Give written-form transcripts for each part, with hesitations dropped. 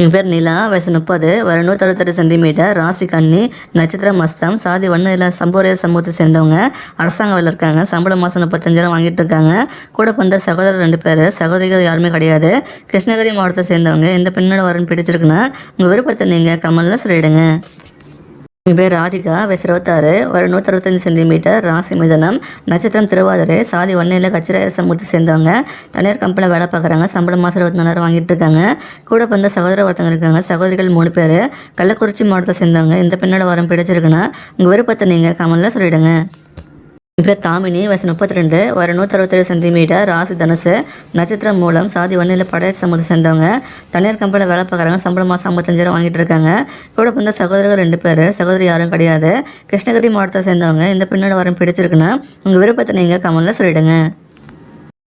என் பேர் நிலா, வயசு 30, வர 168 சென்டிமீட்டர், ராசி கன்னி, நட்சத்திரம் மஸ்தம், சாதி வன்னியில் சம்போரைய சமூகத்தை சேர்ந்தவங்க. அரசாங்க வேலை இருக்காங்க. சம்பளம் மாதம் 35,000 வாங்கிட்டு இருக்காங்க. கூட பிறந்த சகோதரர் 2 பேர், சகோதரிகள் யாருமே கிடையாது. கிருஷ்ணகிரி மாவட்டத்தை சேர்ந்தவங்க. இந்த பெண்ணோட வரன் பிடிச்சிருக்குன்னா உங்கள் விருப்பத்தை நீங்கள் கமெண்ட்ல சொல்லிடுங்க. என் பேர் ராதிகா, வயசு 26, வர 165 சென்டிமீட்டர், ராசி மிதனம், நட்சத்திரம் திருவாதிரை, சாதி வன்னியில் கச்சிராய சமூகத்தை சேர்ந்தவங்க. தனியார் கம்பெனியில் வேலை பார்க்குறாங்க. சம்பளம் மாதம் 24,000 வாங்கிட்டு இருக்காங்க. கூட பிறந்த சகோதர ஒருத்தவங்க இருக்காங்க. சகோதரிகள் 3 பேர், கள்ளக்குறிச்சி மாவட்டத்தை சேர்ந்தவங்க. இந்த பெண்ணோட வரம் பிடிச்சிருக்குன்னா உங்கள் விருப்பத்தை நீங்கள் கமெண்ட்ல சொல்லிடுங்க. என் பேர் தாமினி, வயசு 32, வர 167 சென்டிமீட்டர், ராசி தனுசு, நட்சத்திரம் மூலம், சாதி வன்னியில் படைய சமூகத்தை சேர்ந்தவங்க. தனியார் கம்பெனியில் வேலை பார்க்குறாங்க. சம்பளம் மாதம் 55,000 வாங்கிட்டு இருக்காங்க. கூட பிறந்த சகோதரர்கள் 2 பேர், சகோதரி யாரும் கிடையாது. கிருஷ்ணகிரி மாவட்டத்தை சேர்ந்தவங்க. இந்த பெண்ணோட வரம் பிடிச்சிருக்குன்னா உங்கள் விருப்பத்தை நீங்கள் கமெண்ட்ல சொல்லிடுங்க.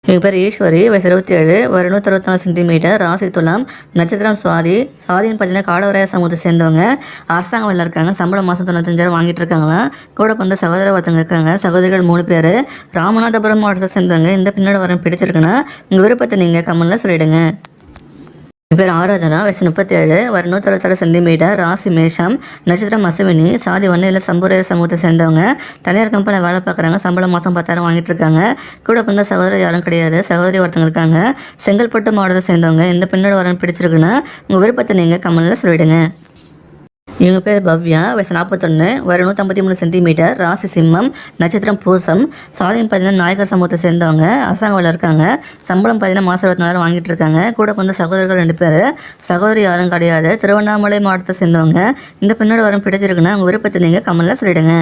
எங்கள் பேர் ஈஸ்வரி, வயசு 27, வர 164 சென்டிமீட்டர், ராசி துலாம், நட்சத்திரம் சுவாதி, சாதின்னு பார்த்தீங்கன்னா காடவராய சமூகத்தை சேர்ந்தவங்க. அரசாங்க வேலை இருக்காங்க. சம்பளம் மாதம் 95,000 வாங்கிட்டு இருக்காங்களா. கூட பிறந்த சகோதர ஒருத்தவங்க இருக்காங்க. சகோதரிகள் 3 பேர், ராமநாதபுரம் மாவட்டத்தை சேர்ந்தவங்க. இந்த பெண்ணோட வரம் பிடிச்சிருக்குன்னா உங்கள் விருப்பத்தை நீங்கள் கமெண்ட்ல சொல்லிடுங்க. என் பேர் ஆராதனா, வயசு 37, வர 166 சென்டிமீட்டர், ராசி மேஷம், நட்சத்திரம் அசுவினி, சாதி வன்னியில் சம்போரைய சமூகத்தை சேர்ந்தவங்க. தனியார் கம்பெனியில் வேலை பார்க்குறாங்க. சம்பளம் மாதம் 10,000 வாங்கிட்டு இருக்காங்க. கூட பிறந்த சகோதரர் யாரும் கிடையாது. சகோதரி ஒருத்தவங்க இருக்காங்க. செங்கல்பட்டு மாவட்டத்தை சேர்ந்தவங்க. இந்த பெண்ணோட வரன் பிடிச்சிருக்குன்னா உங்கள் விருப்பத்தை நீங்கள் கமெண்ட்ல சொல்லிடுங்க. இவங்க பேர் பவ்யா, வயசு 41, வர 153 சென்டிமீட்டர், ராசி சிம்மம், நட்சத்திரம் பூசம், சாதியம் பார்த்தீங்கன்னா நாயக்கர் சமூகத்தை சேர்ந்தவங்க. அரசாங்க வேலை இருக்காங்க. சம்பளம் பார்த்தீங்கன்னா மாதம் 24,000 வாங்கிட்டு இருக்காங்க. கூட பிறந்த சகோதரர்கள் 2 பேர், சகோதரி யாரும் கிடையாது. திருவண்ணாமலை மாவட்டத்தை சேர்ந்தவங்க. இந்த பெண்ணோட வரம் பிடிச்சிருக்குன்னா உங்கள் விருப்பத்தை நீங்கள் கமெண்ட்ல சொல்லிடுங்க.